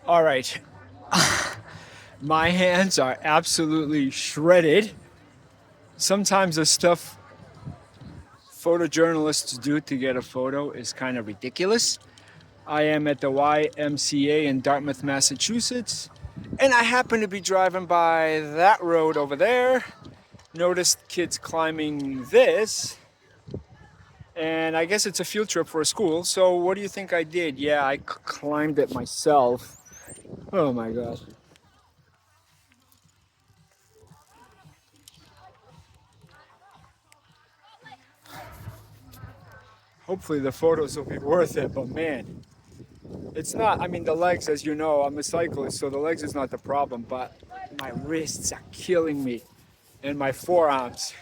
All right. My hands are absolutely shredded. Sometimes the stuff photojournalists do to get a photo is kind of ridiculous. I am at the YMCA in Dartmouth, Massachusetts, and I happen to be driving by that road over there. Noticed kids climbing this, and I guess it's a field trip for a school. So, what do you think I did? Yeah, I climbed it myself. Oh my god. Hopefully, the photos will be worth it, but man, it's not. I mean, the legs, as you know, I'm a cyclist, so the legs is not the problem, but my wrists are killing me and my forearms.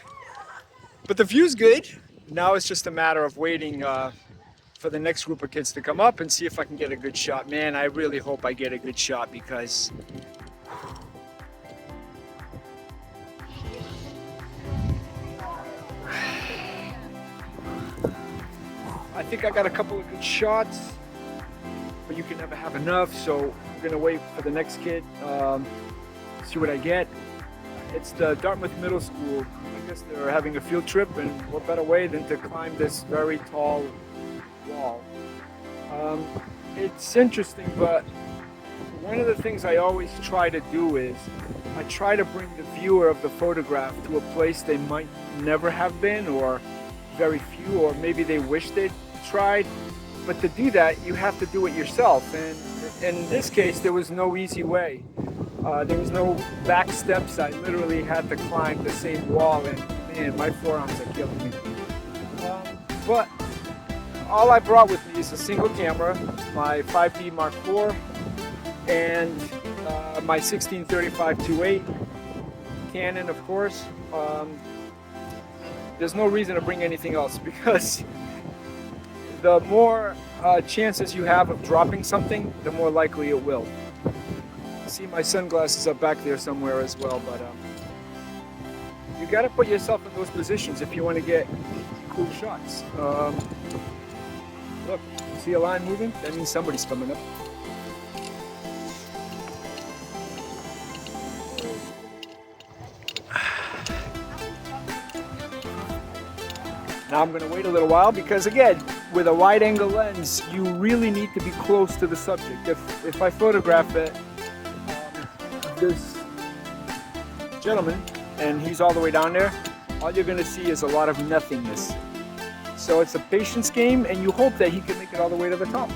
But the view's good. Now it's just a matter of waiting for the next group of kids to come up and see if I can get a good shot. Man, I really hope I get a good shot because I think I got a couple of good shots, but you can never have enough. So I'm gonna wait for the next kid, see what I get. It's the Dartmouth Middle School. I guess they're having a field trip, and what better way than to climb this very tall wall. It's interesting, but one of the things I always try to do is I try to bring the viewer of the photograph to a place they might never have been, or very few, or maybe they wish they'd tried. But to do that, you have to do it yourself. And in this case, there was no easy way. There was no back steps. I literally had to climb the same wall, and man, my forearms are killing me. But all I brought with me is a single camera, my 5D Mark IV, and my 16-35-2.8 Canon, of course. There's no reason to bring anything else because the more chances you have of dropping something, the more likely it will. See, my sunglasses are back there somewhere as well, but you got to put yourself in those positions if you want to get cool shots. Look, see a line moving? That means somebody's coming up. Now I'm going to wait a little while because, again, with a wide angle lens, you really need to be close to the subject. If I photograph it, this gentleman, and he's all the way down there, all you're going to see is a lot of nothingness. So it's a patience game, and you hope that he can make it all the way to the top.